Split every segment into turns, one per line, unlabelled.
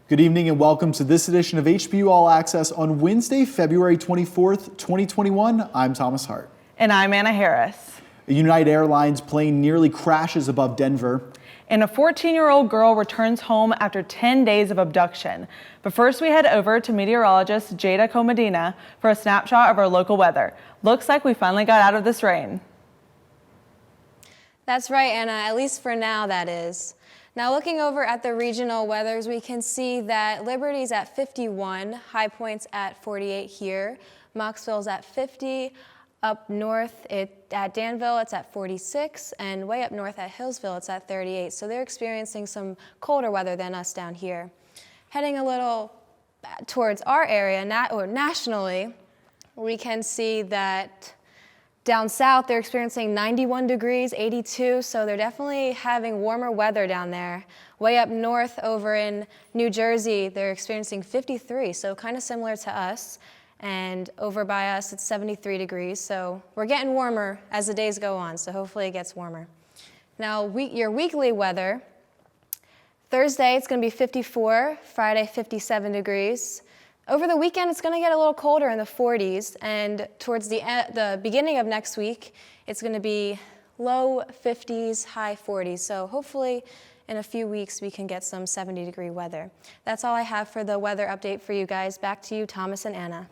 Good evening and welcome to this edition of HPU All Access on Wednesday, February 24th, 2021. I'm Thomas Hart.
And I'm Anna Harris.
A United Airlines plane nearly crashes above Denver.
And a 14-year-old girl returns home after 10 days of abduction. But first we head over to meteorologist Jada Comedina for a snapshot of our local weather. Looks like we finally got out of this rain.
That's right, Anna, at least for now, that is. Now looking over at the regional weathers, we can see that Liberty's at 51, High Point's at 48 here, Moxville's at 50, up north at Danville it's at 46, and way up north at Hillsville it's at 38, so they're experiencing some colder weather than us down here. Heading a little towards our area, nationally, we can see that down south, they're experiencing 91 degrees, 82, so they're definitely having warmer weather down there. Way up north over in New Jersey, they're experiencing 53, so kind of similar to us. And over by us, it's 73 degrees, so we're getting warmer as the days go on, so hopefully it gets warmer. Now, your weekly weather, Thursday, it's going to be 54, Friday, 57 degrees. Over the weekend, it's going to get a little colder in the 40s, and towards the beginning of next week, it's going to be low 50s, high 40s. So hopefully in a few weeks, we can get some 70-degree weather. That's all I have for the weather update for you guys. Back to you, Thomas and Anna.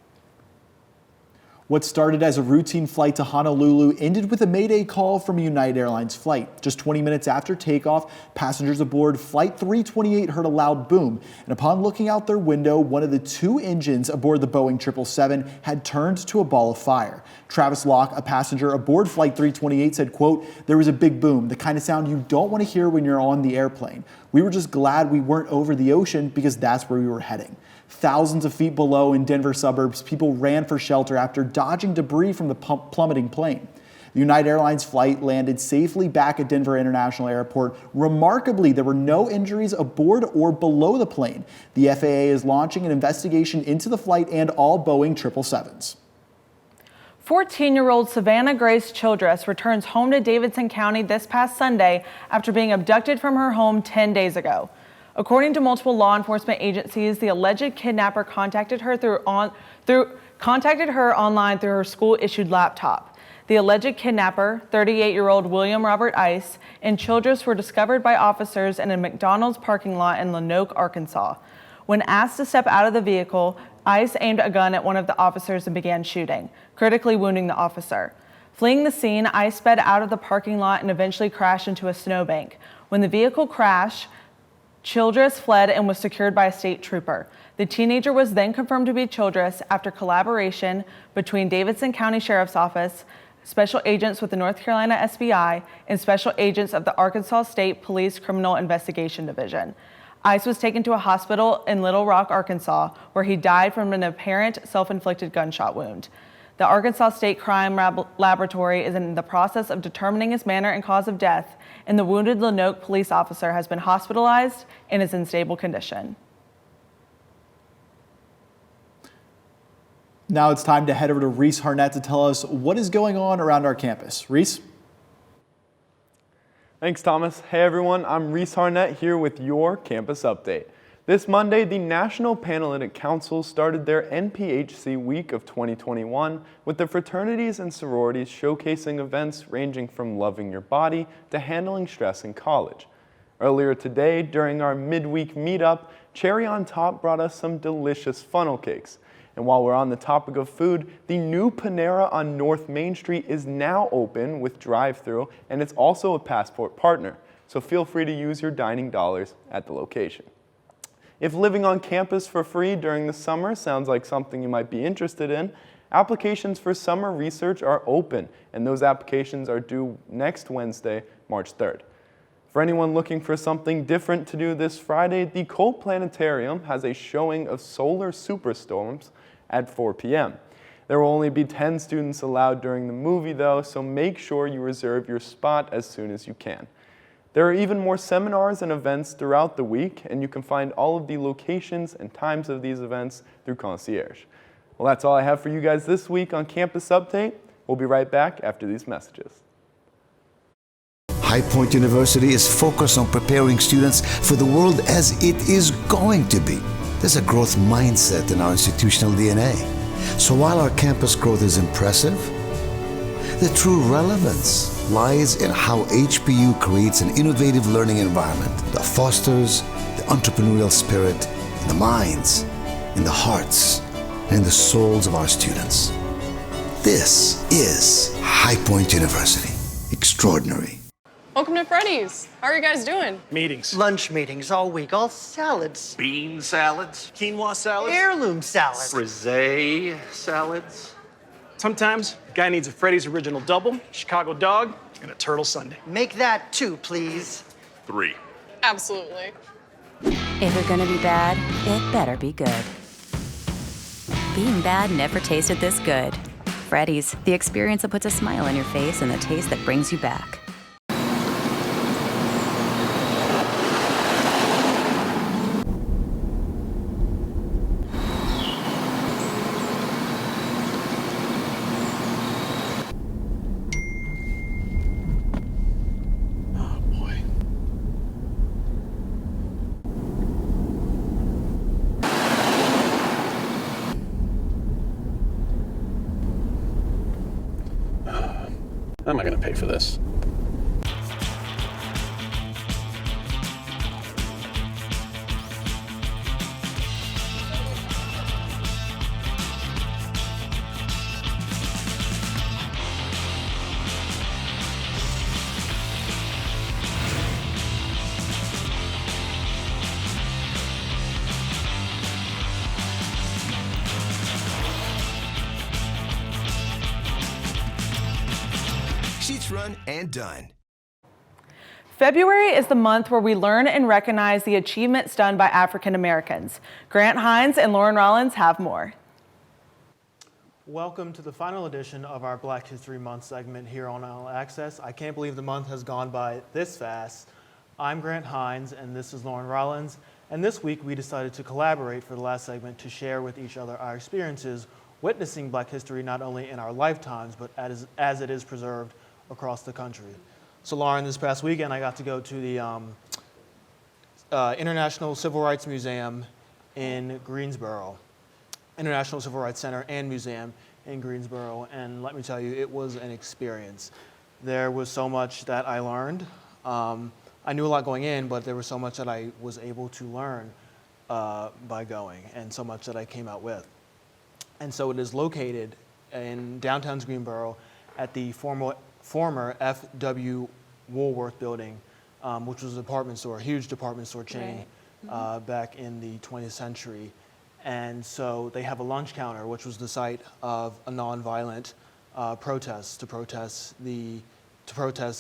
What started as a routine flight to Honolulu ended with a mayday call from a United Airlines flight. Just 20 minutes after takeoff, passengers aboard Flight 328 heard a loud boom, and upon looking out their window, one of the two engines aboard the Boeing 777 had turned to a ball of fire. Travis Locke, a passenger aboard Flight 328, said, quote, "There was a big boom, the kind of sound you don't want to hear when you're on the airplane. We were just glad we weren't over the ocean because that's where we were heading." Thousands of feet below in Denver suburbs, people ran for shelter after dodging debris from the plummeting plane. The United Airlines flight landed safely back at Denver International Airport. Remarkably, there were no injuries aboard or below the plane. The FAA is launching an investigation into the flight and all Boeing 777s.
14-year-old Savannah Grace Childress returns home to Davidson County this past Sunday after being abducted from her home 10 days ago. According to multiple law enforcement agencies, the alleged kidnapper contacted her online through her school-issued laptop. The alleged kidnapper, 38-year-old William Robert Ice, and Childress were discovered by officers in a McDonald's parking lot in Lanoke, Arkansas. When asked to step out of the vehicle, Ice aimed a gun at one of the officers and began shooting, critically wounding the officer. Fleeing the scene, Ice sped out of the parking lot and eventually crashed into a snowbank. When the vehicle crashed, Childress fled and was secured by a state trooper. The teenager was then confirmed to be Childress after collaboration between Davidson County Sheriff's Office, special agents with the North Carolina SBI, and special agents of the Arkansas State Police Criminal Investigation Division. Ice was taken to a hospital in Little Rock, Arkansas, where he died from an apparent self-inflicted gunshot wound. The Arkansas State Crime Laboratory is in the process of determining his manner and cause of death, and the wounded Lanoke police officer has been hospitalized and is in stable condition.
Now it's time to head over to Reese Harnett to tell us what is going on around our campus. Reese?
Thanks, Thomas. Hey everyone, I'm Reese Harnett here with your campus update. This Monday, the National Panhellenic Council started their NPHC Week of 2021 with the fraternities and sororities showcasing events ranging from loving your body to handling stress in college. Earlier today, during our midweek meetup, Cherry on Top brought us some delicious funnel cakes. And while we're on the topic of food, the new Panera on North Main Street is now open with drive-thru, and it's also a Passport partner. So feel free to use your dining dollars at the location. If living on campus for free during the summer sounds like something you might be interested in, applications for summer research are open, and those applications are due next Wednesday, March 3rd. For anyone looking for something different to do this Friday, the Cole Planetarium has a showing of solar superstorms at 4 p.m. There will only be 10 students allowed during the movie though, so make sure you reserve your spot as soon as you can. There are even more seminars and events throughout the week, and you can find all of the locations and times of these events through Concierge. Well, that's all I have for you guys this week on Campus Update. We'll be right back after these messages.
High Point University is focused on preparing students for the world as it is going to be. There's a growth mindset in our institutional DNA. So while our campus growth is impressive, the true relevance lies in how HPU creates an innovative learning environment that fosters the entrepreneurial spirit in the minds, in the hearts, and in the souls of our students. This is High Point University. Extraordinary.
Welcome to Freddy's. How are you guys doing?
Meetings.
Lunch meetings all week, all salads.
Bean salads. Quinoa salads.
Heirloom salads.
Frisee salads.
Sometimes a guy needs a Freddy's Original Double, Chicago Dog, and a Turtle Sundae.
Make that 2, please.
3.
Absolutely.
If you're gonna be bad, it better be good. Being bad never tasted this good. Freddy's, the experience that puts a smile on your face and the taste that brings you back.
How am I gonna pay for this?
Sheets run and done.
February is the month where we learn and recognize the achievements done by African Americans. Grant Hines and Lauren Rollins have more.
Welcome to the final edition of our Black History Month segment here on All Access. I can't believe the month has gone by this fast. I'm Grant Hines and this is Lauren Rollins. And this week we decided to collaborate for the last segment to share with each other our experiences witnessing Black history not only in our lifetimes but as it is preserved across the country. So Lauren, this past weekend I got to go to the International Civil Rights Museum in Greensboro, International Civil Rights Center and Museum in Greensboro, and let me tell you, it was an experience. There was so much that I learned. I knew a lot going in, but there was so much that I was able to learn by going, and so much that I came out with. And so it is located in downtown Greensboro at the former F.W. Woolworth building, which was a department store, a huge department store chain back in the 20th century. And so they have a lunch counter, which was the site of a nonviolent protest to protest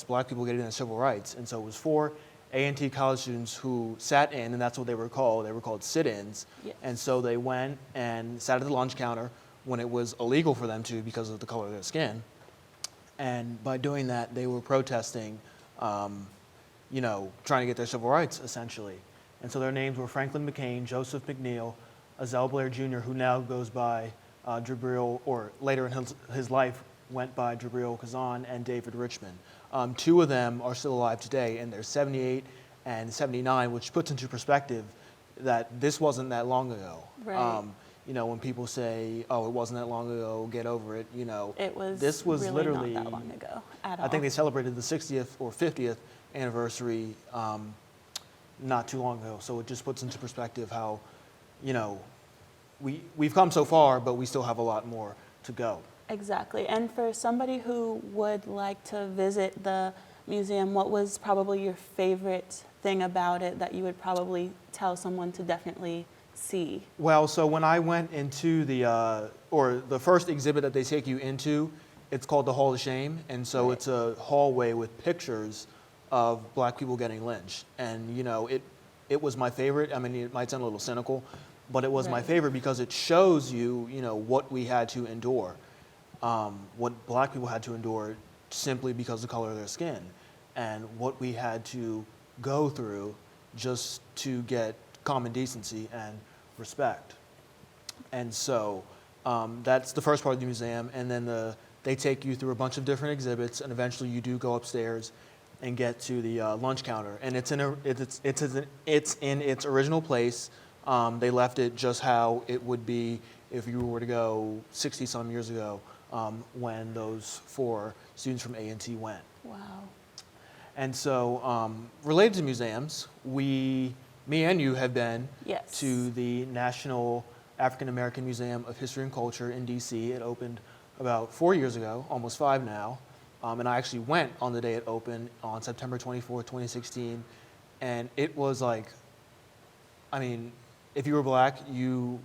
Black people getting their civil rights. And so it was for A&T college students who sat in, and that's what they were called. They were called sit-ins. Yes. And so they went and sat at the lunch counter when it was illegal for them to because of the color of their skin. And by doing that, they were protesting, trying to get their civil rights, essentially. And so their names were Franklin McCain, Joseph McNeil, Azell Blair Jr., who now goes by Jabril, or later in his life went by Jabril Kazan, and David Richmond. 2 of them are still alive today, and they're 78 and 79, which puts into perspective that this wasn't that long ago.
Right.
When people say, "Oh, it wasn't that long ago, get over it,"
this was really
literally
not that long ago at all.
I think they celebrated the 60th or 50th anniversary not too long ago. So it just puts into perspective how, we've come so far, but we still have a lot more to go.
Exactly. And for somebody who would like to visit the museum, what was probably your favorite thing about it that you would probably tell someone to definitely see?
Well, so when I went into the first exhibit that they take you into, it's called the Hall of Shame, and so It's a hallway with pictures of Black people getting lynched, and it was my favorite. I mean, it might sound a little cynical, but it was my favorite because it shows you, what we had to endure, what Black people had to endure simply because of the color of their skin, and what we had to go through just to get common decency and respect. And so that's the first part of the museum, and then they take you through a bunch of different exhibits, and eventually you do go upstairs and get to the lunch counter. And it's in its original place. They left it just how it would be if you were to go 60-some years ago when those 4 students from A&T went.
Wow.
And so related to museums, me and you have been
Yes.
to the National African American Museum of History and Culture in DC. It opened about 4 years ago, almost 5 now. And I actually went on the day it opened on September 24th, 2016. And it was like, I mean, if you were black, you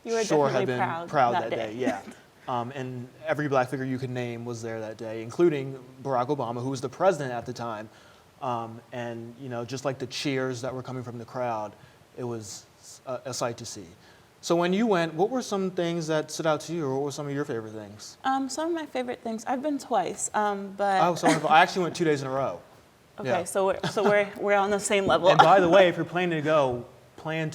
were
sure have
definitely
been
proud
that
that
day.
day.
Yeah. And every black figure you could name was there that day, including Barack Obama, who was the president at the time. And just like the cheers that were coming from the crowd, it was a sight to see. So when you went, what were some things that stood out to you, or what were some of your favorite things?
Some of my favorite things, I've been twice, but.
Oh, so wonderful. I actually went 2 days in a row.
Okay,
Yeah.
so we're on the same level.
And by the way, if you're planning to go, plan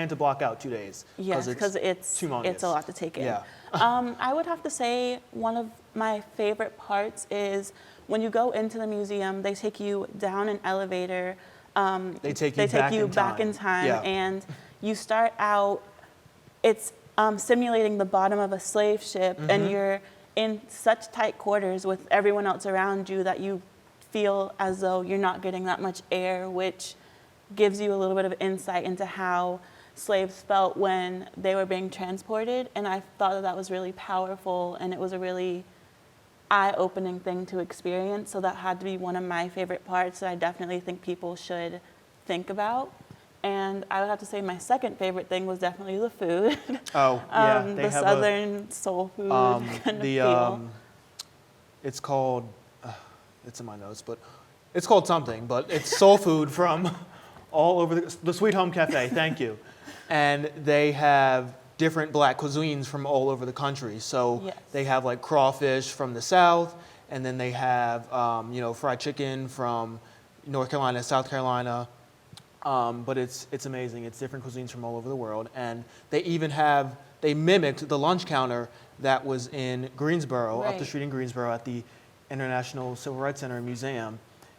to block out 2 days.
Yes, because it's
humongous.
a lot to take in.
Yeah.
I would have to say one of my favorite parts is when you go into the museum, they take you down an elevator.
They take you
back in time,
Yeah.
and you start out. It's simulating the bottom of a slave ship, and you're in such tight quarters with everyone else around you that you feel as though you're not getting that much air, which gives you a little bit of insight into how slaves felt when they were being transported. And I thought that was really powerful, and it was a really eye-opening thing to experience. So that had to be one of my favorite parts that I definitely think people should think about. And I would have to say my second favorite thing was definitely the food.
Oh, yeah. They
the
have
Southern soul food kind of feel.
It's called, it's in my notes, but it's called something, but it's soul food from all over the Sweet Home Cafe, thank you. And they have different black cuisines from all over the country. So
Yes.
they have like crawfish from the South, and then they have, fried chicken from North Carolina, South Carolina. But it's amazing. It's different cuisines from all over the world. And they even they mimicked the lunch counter that was in Greensboro, up the
Right.
street in Greensboro at the International Civil Rights Center and Museum.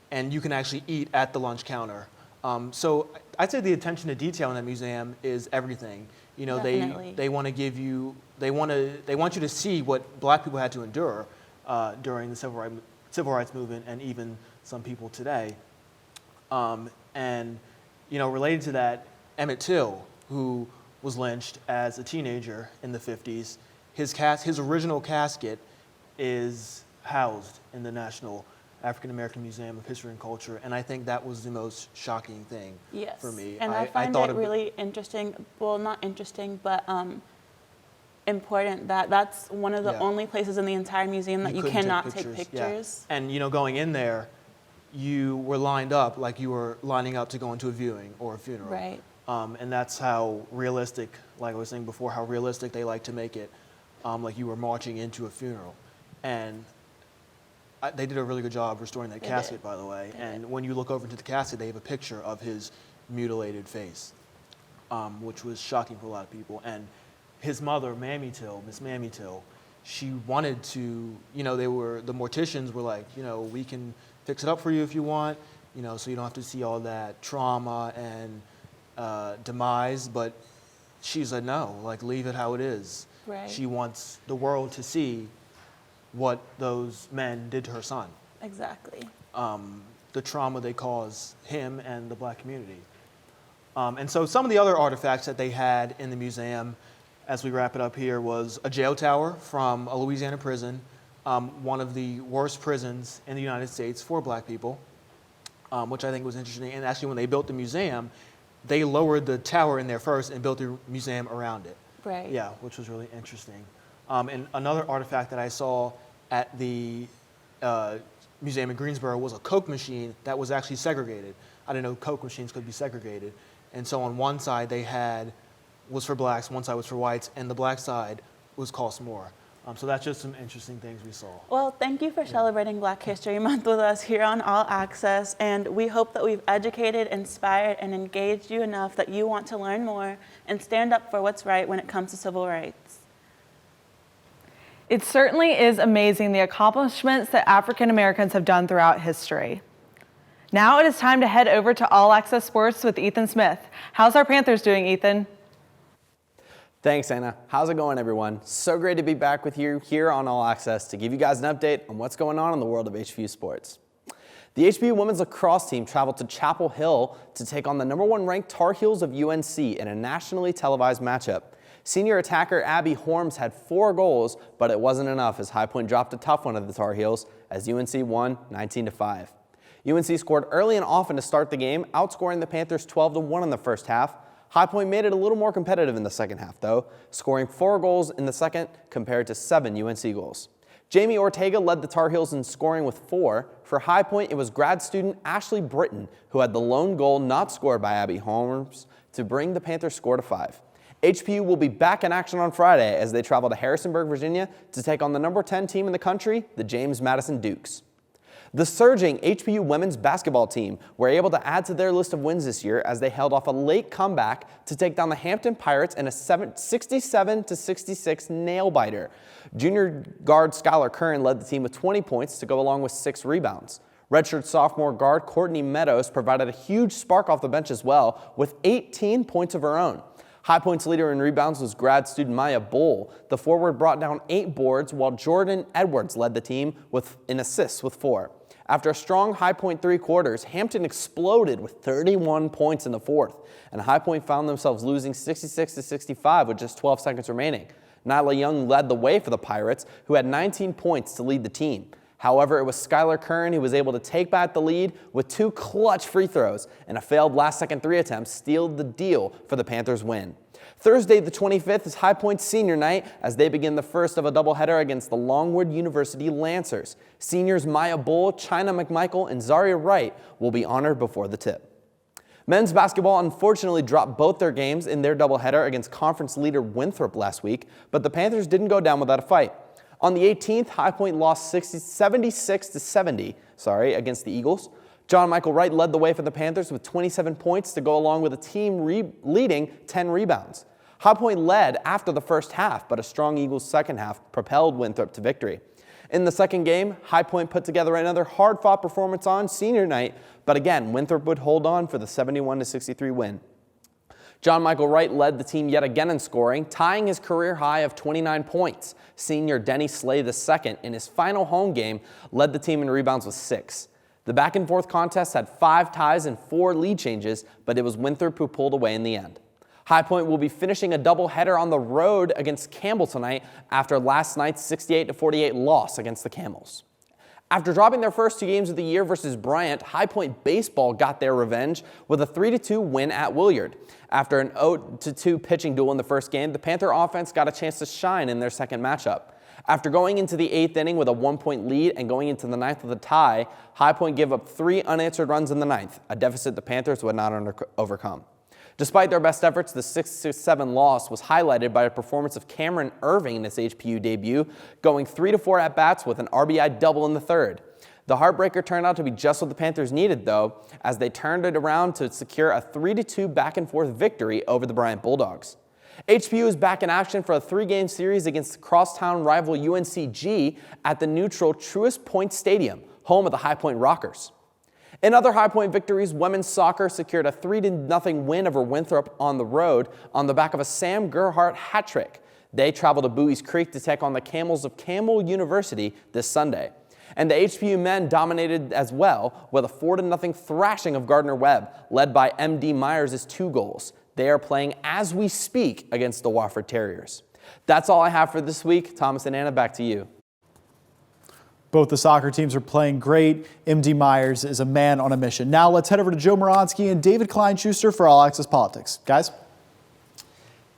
And you can actually eat at the lunch counter. So I'd say the attention to detail in that museum is everything.
Definitely.
They want to give you, they want you to see what black people had to endure during the civil rights movement, and even some people today. And related to that, Emmett Till, who was lynched as a teenager in the 50s, his original casket is housed in the National African American Museum of History and Culture, and I think that was the most shocking thing
Yes.
for me.
And I find it really interesting, well, not interesting, but important that that's one of the
Yeah.
only places in the entire museum that you
couldn't
cannot take
Yeah.
pictures.
And going in there, you were lined up like you were lining up to go into a viewing or a funeral.
Right.
And that's how realistic, like I was saying before, how realistic they like to make it, like you were marching into a funeral. And they did a really good job restoring that casket, by the way. And when you look over into the casket, they have a picture of his mutilated face, which was shocking for a lot of people. And his mother, Miss Mammy Till, she wanted to, the morticians were like, we can fix it up for you if you want, so you don't have to see all that trauma and demise. But she said, no, leave it how it is.
Right.
She wants the world to see what those men did to her son.
Exactly.
The trauma they caused him and the black community. And so some of the other artifacts that they had in the museum, as we wrap it up here, was a jail tower from a Louisiana prison, one of the worst prisons in the United States for black people, which I think was interesting. And actually, when they built the museum, they lowered the tower in there first and built the museum around it.
Right.
Yeah, which was really interesting. And another artifact that I saw at the museum in Greensboro was a Coke machine that was actually segregated. I didn't know Coke machines could be segregated. And so on one side was for blacks, one side was for whites, and the black side cost more. So that's just some interesting things we saw.
Well, thank you for celebrating Black History Month with us here on All Access, and we hope that we've educated, inspired, and engaged you enough that you want to learn more and stand up for what's right when it comes to civil rights.
It certainly is amazing the accomplishments that African Americans have done throughout history. Now it is time to head over to All Access Sports with Ethan Smith. How's our Panthers doing, Ethan?
Thanks, Anna. How's it going, everyone? So great to be back with you here on All Access to give you guys an update on what's going on in the world of HPU sports. The HPU women's lacrosse team traveled to Chapel Hill to take on the #1 ranked Tar Heels of UNC in a nationally televised matchup. Senior attacker Abby Horms had 4 goals, but it wasn't enough as High Point dropped a tough one of the Tar Heels as UNC won 19-5. UNC scored early and often to start the game, outscoring the Panthers 12-1 in the first half. High Point made it a little more competitive in the second half, though, scoring 4 goals in the second compared to 7 UNC goals. Jamie Ortega led the Tar Heels in scoring with 4. For High Point, it was grad student Ashley Britton who had the lone goal not scored by Abby Horms to bring the Panthers' score to 5. HPU will be back in action on Friday as they travel to Harrisonburg, Virginia to take on the #10 team in the country, the James Madison Dukes. The surging HPU women's basketball team were able to add to their list of wins this year as they held off a late comeback to take down the Hampton Pirates in a 67-66 nail-biter. Junior guard Skylar Curran led the team with 20 points to go along with 6 rebounds. Redshirt sophomore guard Courtney Meadows provided a huge spark off the bench as well with 18 points of her own. High Point's leader in rebounds was grad student Maya Bull. The forward brought down 8 boards while Jordan Edwards led the team in assists with 4. After a strong High Point 3 quarters, Hampton exploded with 31 points in the fourth, and High Point found themselves losing 66-65 with just 12 seconds remaining. Nyla Young led the way for the Pirates, who had 19 points to lead the team. However, it was Skylar Curran who was able to take back the lead with 2 clutch free throws, and a failed last-second 3 attempt sealed the deal for the Panthers' win. Thursday, the 25th, is High Point's senior night as they begin the first of a doubleheader against the Longwood University Lancers. Seniors Maya Bull, China McMichael, and Zaria Wright will be honored before the tip. Men's basketball unfortunately dropped both their games in their doubleheader against conference leader Winthrop last week, but the Panthers didn't go down without a fight. On the 18th, High Point lost 76-70 against the Eagles. John Michael Wright led the way for the Panthers with 27 points to go along with a team leading 10 rebounds. High Point led after the first half, but a strong Eagles second half propelled Winthrop to victory. In the second game, High Point put together another hard-fought performance on senior night, but again, Winthrop would hold on for the 71-63 win. John Michael Wright led the team yet again in scoring, tying his career high of 29 points. Senior Denny Slay II, in his final home game, led the team in rebounds with 6. The back-and-forth contest had 5 ties and 4 lead changes, but it was Winthrop who pulled away in the end. High Point will be finishing a doubleheader on the road against Campbell tonight after last night's 68-48 loss against the Camels. After dropping their first 2 games of the year versus Bryant, High Point baseball got their revenge with a 3-2 win at Williard. After an 0-2 pitching duel in the first game, the Panther offense got a chance to shine in their second matchup. After going into the 8th inning with a 1-point lead and going into the 9th with a tie, High Point gave up 3 unanswered runs in the 9th, a deficit the Panthers would not overcome. Despite their best efforts, the 6-7 loss was highlighted by a performance of Cameron Irving in his HPU debut, going 3-4 at-bats with an RBI double in the 3rd. The heartbreaker turned out to be just what the Panthers needed, though, as they turned it around to secure a 3-2 back-and-forth victory over the Bryant Bulldogs. HPU is back in action for a 3-game series against crosstown rival UNCG at the neutral Truist Point Stadium, home of the High Point Rockers. In other High Point victories, women's soccer secured a 3-0 win over Winthrop on the road on the back of a Sam Gerhardt hat trick. They traveled to Bowie's Creek to take on the Camels of Campbell University this Sunday. And the HPU men dominated as well with a 4-0 thrashing of Gardner Webb, led by M.D. Myers' 2 goals. They are playing as we speak against the Wofford Terriers. That's all I have for this week. Thomas and Anna, back to you.
Both the soccer teams are playing great. M.D. Myers is a man on a mission. Now let's head over to Joe Moronsky and David Kleinschuster for All Access Politics. Guys?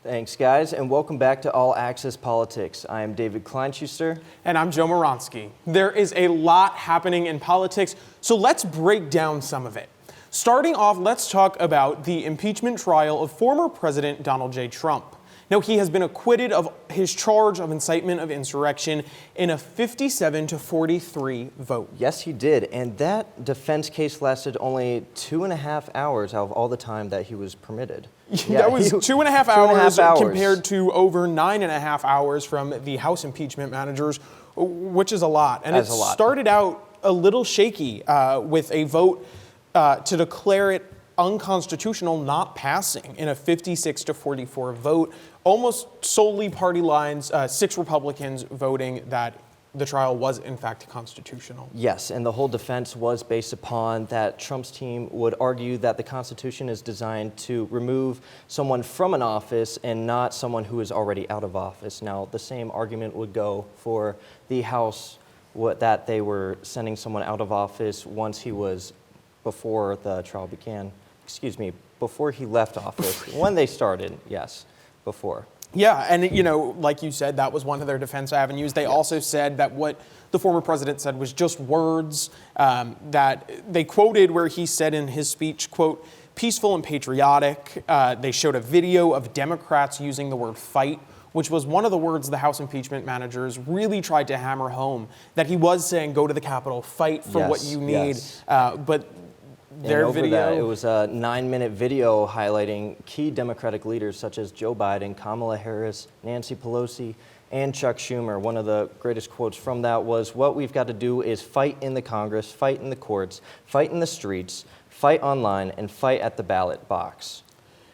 Thanks, guys, and welcome back to All Access Politics. I am David Kleinschuster.
And I'm Joe Moronsky. There is a lot happening in politics, so let's break down some of it. Starting off, let's talk about the impeachment trial of former President Donald J. Trump. Now, he has been acquitted of his charge of incitement of insurrection in a 57-43 vote.
Yes, he did. And that defense case lasted only 2.5 hours out of all the time that he was permitted.
Yeah, that was 2.5 hours compared to over 9.5 hours from the House impeachment managers, which is a lot. And it started out a little shaky with a vote to declare it unconstitutional not passing in a 56-44 vote, almost solely party lines, 6 Republicans voting that the trial was in fact constitutional.
Yes, and the whole defense was based upon that Trump's team would argue that the Constitution is designed to remove someone from an office and not someone who is already out of office. Now, the same argument would go for the House, that they were sending someone out of office once he was, before the trial began, before he left office, when they started, yes, before.
Yeah, and like you said, that was one of their defense avenues. They also said that what the former president said was just words, that they quoted where he said in his speech, quote, peaceful and patriotic. They showed a video of Democrats using the word fight, which was one of the words the House impeachment managers really tried to hammer home, that he was saying, go to the Capitol, fight for what you need. But their video.
It was a 9-minute video highlighting key Democratic leaders such as Joe Biden, Kamala Harris, Nancy Pelosi, and Chuck Schumer. One of the greatest quotes from that was, what we've got to do is fight in the Congress, fight in the courts, fight in the streets, fight online, and fight at the ballot box.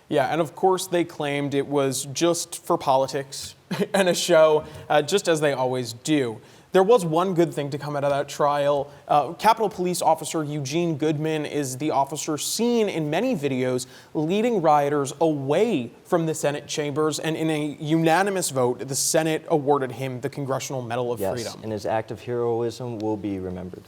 Yeah, and of course they claimed it was just for politics and a show, just as they always do. There was one good thing to come out of that trial. Capitol Police Officer Eugene Goodman is the officer seen in many videos leading rioters away from the Senate chambers, and in a unanimous vote, the Senate awarded him the Congressional Medal of Freedom.
And his act of heroism will be remembered.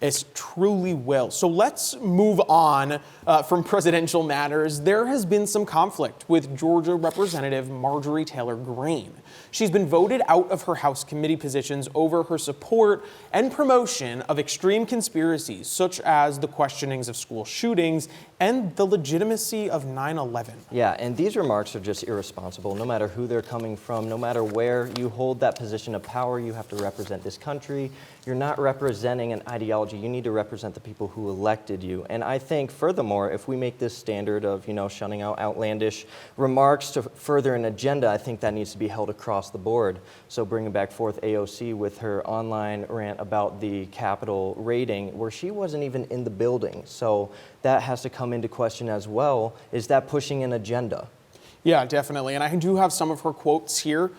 It truly will. So let's move on from presidential matters. There has been some conflict with Georgia Representative Marjorie Taylor Greene. She's been voted out of her House committee positions over her support and promotion of extreme conspiracies, such as the questionings of school shootings and the legitimacy of 9/11.
Yeah, and these remarks are just irresponsible, no matter who they're coming from, no matter where you hold that position of power. You have to represent this country. You're not representing an ideology. You need to represent the people who elected you. And I think, furthermore, if we make this standard of, shunning out outlandish remarks to further an agenda, I think that needs to be held across the board. So bringing back forth AOC with her online rant about the Capitol raiding, where she wasn't even in the building. So that has to come into question as well. Is that pushing an agenda?
Yeah, definitely. And I do have some of her quotes here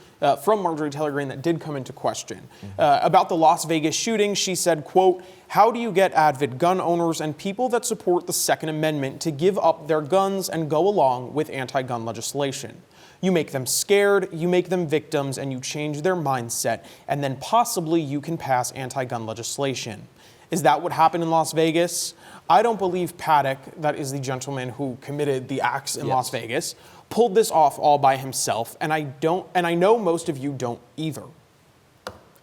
from Marjorie Taylor Greene that did come into question. About the Las Vegas shooting, she said, quote, how do you get avid gun owners and people that support the Second Amendment to give up their guns and go along with anti-gun legislation? You make them scared, you make them victims, and you change their mindset, and then possibly you can pass anti-gun legislation. Is that what happened in Las Vegas? I don't believe Paddock, that is the gentleman who committed the acts in Las Vegas, pulled this off all by himself, and I know most of you don't either.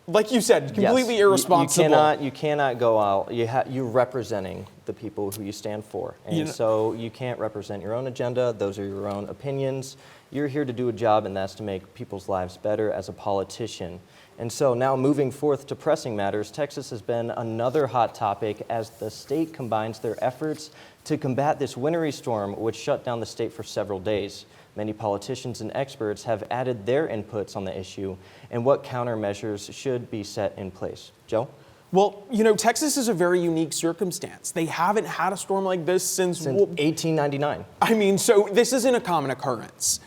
Like you said, completely irresponsible.
You cannot go out. You're representing the people who you stand for, and so you can't represent your own agenda. Those are your own opinions. You're here to do a job, and that's to make people's lives better as a politician. And so now moving forth to pressing matters, Texas has been another hot topic as the state combines their efforts to combat this wintry storm, which shut down the state for several days. Many politicians and experts have added their inputs on the issue and what countermeasures should be set in place. Joe?
Well, Texas is a very unique circumstance. They haven't had a storm like this since
1899.
I mean, so this isn't a common occurrence.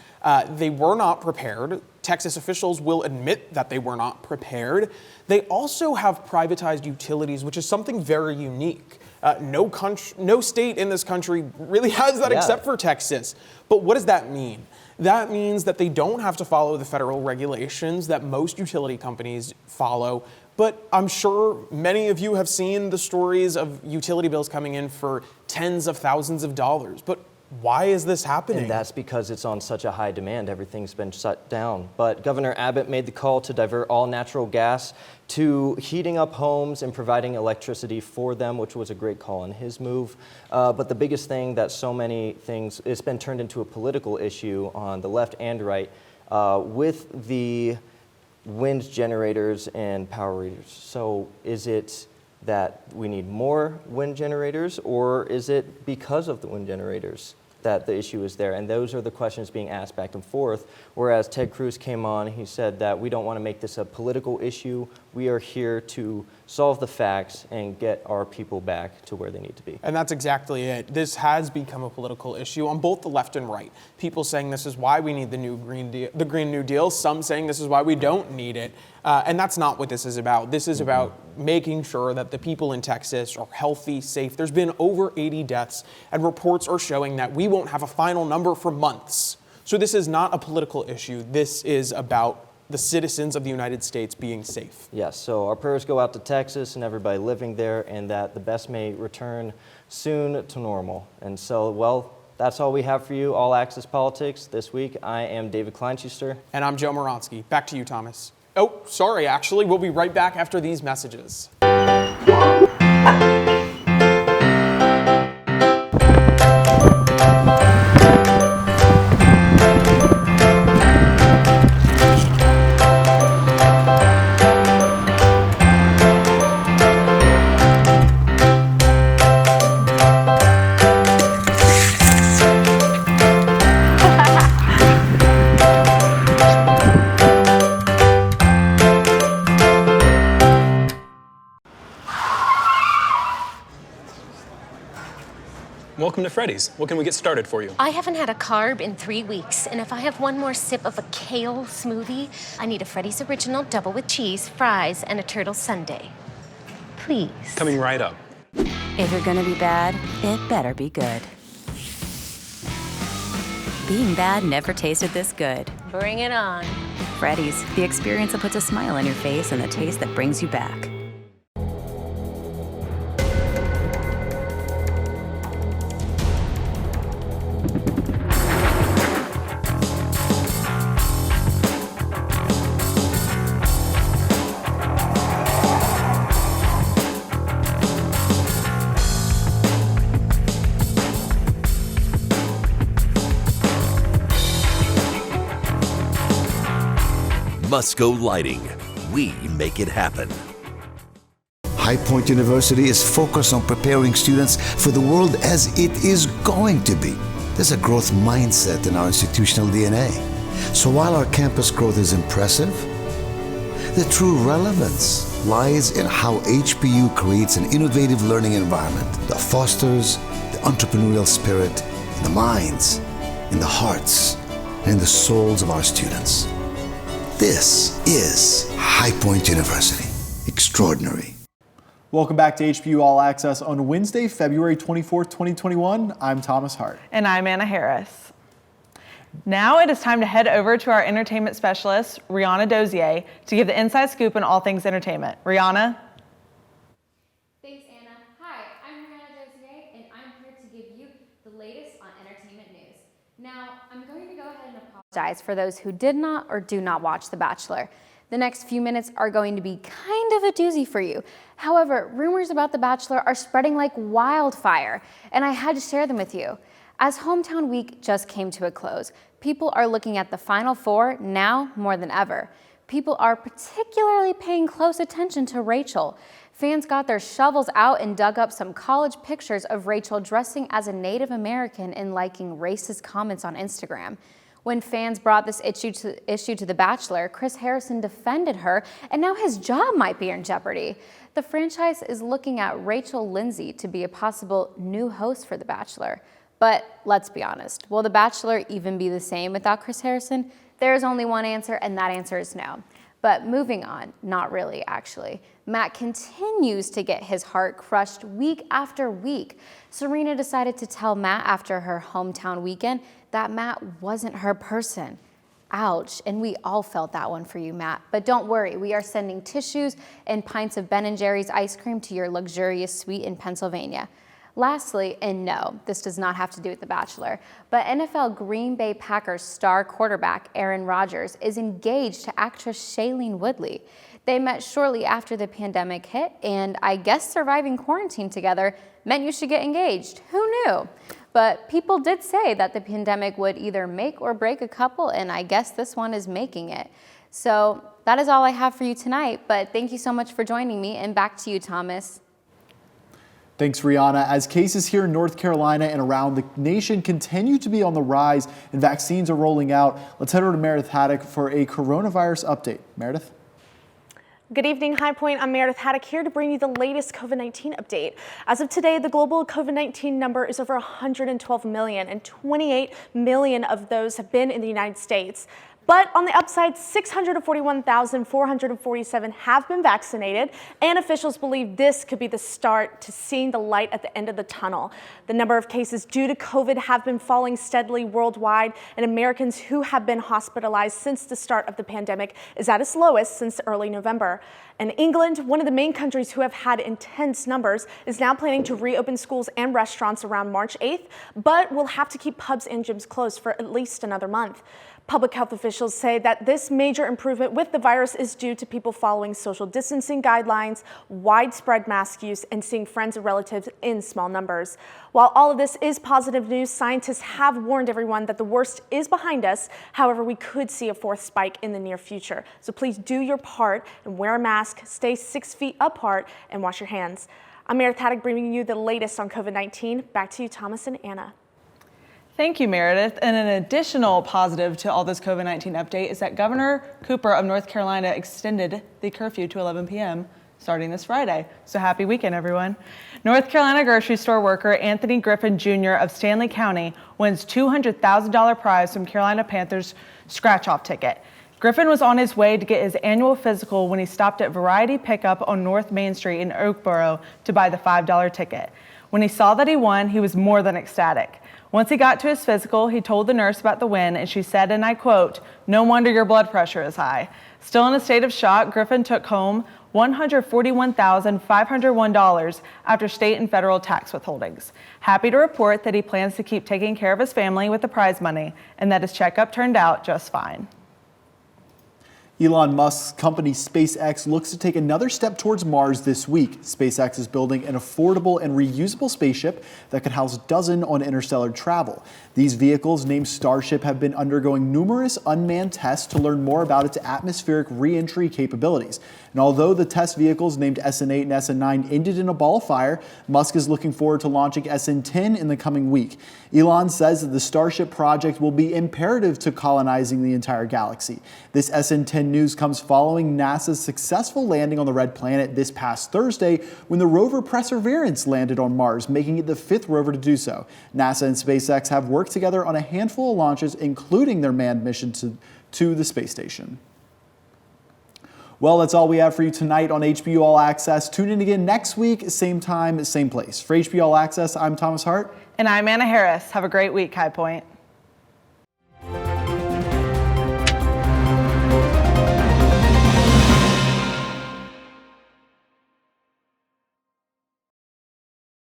They were not prepared. Texas officials will admit that they were not prepared. They also have privatized utilities, which is something very unique. No state in this country really has that except for Texas. But what does that mean? That means that they don't have to follow the federal regulations that most utility companies follow. But I'm sure many of you have seen the stories of utility bills coming in for tens of thousands of dollars. But why is this happening?
And that's because it's on such a high demand. Everything's been shut down. But Governor Abbott made the call to divert all natural gas to heating up homes and providing electricity for them, which was a great call in his move. But the biggest thing that so many things, it's been turned into a political issue on the left and right. with the wind generators and power readers. So is it that we need more wind generators, or is it because of the wind generators that the issue is there? And those are the questions being asked back and forth. Whereas Ted Cruz came on, he said that we don't want to make this a political issue. We are here to solve the facts and get our people back to where they need to be.
And that's exactly it. This has become a political issue on both the left and right. People saying this is why we need the Green New Deal. Some saying this is why we don't need it. And that's not what this is about. This is about making sure that the people in Texas are healthy, safe. There's been over 80 deaths, and reports are showing that we won't have a final number for months. So this is not a political issue. This is about the citizens of the United States being safe.
Yes, so our prayers go out to Texas and everybody living there, and that the best may return soon to normal. And so, well, that's all we have for you, All Access Politics, this week. I am David Kleinchuster.
And I'm Joe Moronsky. Back to you, Thomas. Oh, sorry, actually. We'll be right back after these messages.
Welcome to Freddy's. What can we get started for you?
I haven't had a carb in 3 weeks, and if I have one more sip of a kale smoothie, I need a Freddy's Original double with cheese, fries, and a turtle sundae. Please.
Coming right up.
If you're gonna be bad, it better be good. Being bad never tasted this good.
Bring it on.
Freddy's, the experience that puts a smile on your face and the taste that brings you back.
Musco Lighting. We make it happen.
High Point University is focused on preparing students for the world as it is going to be. There's a growth mindset in our institutional DNA. So while our campus growth is impressive, the true relevance lies in how HPU creates an innovative learning environment that fosters the entrepreneurial spirit in the minds, in the hearts, and in the souls of our students. This is High Point University. Extraordinary.
Welcome back to HPU All Access on Wednesday, February 24th, 2021. I'm Thomas Hart.
And I'm Anna Harris. Now it is time to head over to our entertainment specialist, Rihanna Dozier, to give the inside scoop on all things entertainment. Rihanna?
Thanks, Anna. Hi, I'm Rihanna Dozier, and I'm here to give you the latest on entertainment news. Now, I'm going to go ahead and apologize for those who did not or do not watch The Bachelor. The next few minutes are going to be kind of a doozy for you. However, rumors about The Bachelor are spreading like wildfire, and I had to share them with you. As Hometown Week just came to a close, people are looking at the Final Four now more than ever. People are particularly paying close attention to Rachel. Fans got their shovels out and dug up some college pictures of Rachel dressing as a Native American and liking racist comments on Instagram. When fans brought this issue to The Bachelor, Chris Harrison defended her, and now his job might be in jeopardy. The franchise is looking at Rachel Lindsay to be a possible new host for The Bachelor. But let's be honest, will The Bachelor even be the same without Chris Harrison? There's only one answer, and that answer is no. But moving on, not really, actually. Matt continues to get his heart crushed week after week. Serena decided to tell Matt after her hometown weekend that Matt wasn't her person. Ouch, and we all felt that one for you, Matt. But don't worry, we are sending tissues and pints of Ben & Jerry's ice cream to your luxurious suite in Pennsylvania. Lastly, and no, this does not have to do with The Bachelor, but NFL Green Bay Packers star quarterback Aaron Rodgers is engaged to actress Shailene Woodley. They met shortly after the pandemic hit, and I guess surviving quarantine together meant you should get engaged. Who knew? But people did say that the pandemic would either make or break a couple, and I guess this one is making it. So that is all I have for you tonight, but thank you so much for joining me, and back to you, Thomas.
Thanks, Rihanna. As cases here in North Carolina and around the nation continue to be on the rise and vaccines are rolling out, let's head over to Meredith Haddock for a coronavirus update. Meredith?
Good evening, High Point. I'm Meredith Haddock here to bring you the latest COVID-19 update. As of today, the global COVID-19 number is over 112 million, and 28 million of those have been in the United States. But on the upside, 641,447 have been vaccinated, and officials believe this could be the start to seeing the light at the end of the tunnel. The number of cases due to COVID have been falling steadily worldwide, and Americans who have been hospitalized since the start of the pandemic is at its lowest since early November. And England, one of the main countries who have had intense numbers, is now planning to reopen schools and restaurants around March 8th, but will have to keep pubs and gyms closed for at least another month. Public health officials say that this major improvement with the virus is due to people following social distancing guidelines, widespread mask use, and seeing friends and relatives in small numbers. While all of this is positive news, scientists have warned everyone that the worst is behind us. However, we could see a fourth spike in the near future. So please do your part and wear a mask, stay 6 feet apart, and wash your hands. I'm Meredith Haddock bringing you the latest on COVID-19. Back to you, Thomas and Anna.
Thank you, Meredith. And an additional positive to all this COVID-19 update is that Governor Cooper of North Carolina extended the curfew to 11 p.m. starting this Friday. So happy weekend, everyone. North Carolina grocery store worker Anthony Griffin Jr. of Stanley County wins $200,000 prize from Carolina Panthers scratch-off ticket. Griffin was on his way to get his annual physical when he stopped at Variety Pickup on North Main Street in Oakboro to buy the $5 ticket. When he saw that he won, he was more than ecstatic. Once he got to his physical, he told the nurse about the win, and she said, and I quote, "No wonder your blood pressure is high." Still in a state of shock, Griffin took home $141,501 after state and federal tax withholdings. Happy to report that he plans to keep taking care of his family with the prize money, and that his checkup turned out just fine.
Elon Musk's company SpaceX looks to take another step towards Mars this week. SpaceX is building an affordable and reusable spaceship that could house dozens on interstellar travel. These vehicles, named Starship, have been undergoing numerous unmanned tests to learn more about its atmospheric re-entry capabilities. And although the test vehicles named SN8 and SN9 ended in a ball of fire, Musk is looking forward to launching SN10 in the coming week. Elon says that the Starship project will be imperative to colonizing the entire galaxy. This SN10 news comes following NASA's successful landing on the Red Planet this past Thursday when the rover Perseverance landed on Mars, making it the 5th rover to do so. NASA and SpaceX have worked together on a handful of launches, including their manned mission to the space station. Well, that's all we have for you tonight on HPU All Access. Tune in again next week, same time, same place. For HPU All Access, I'm Thomas Hart.
And I'm Anna Harris. Have a great week, High Point.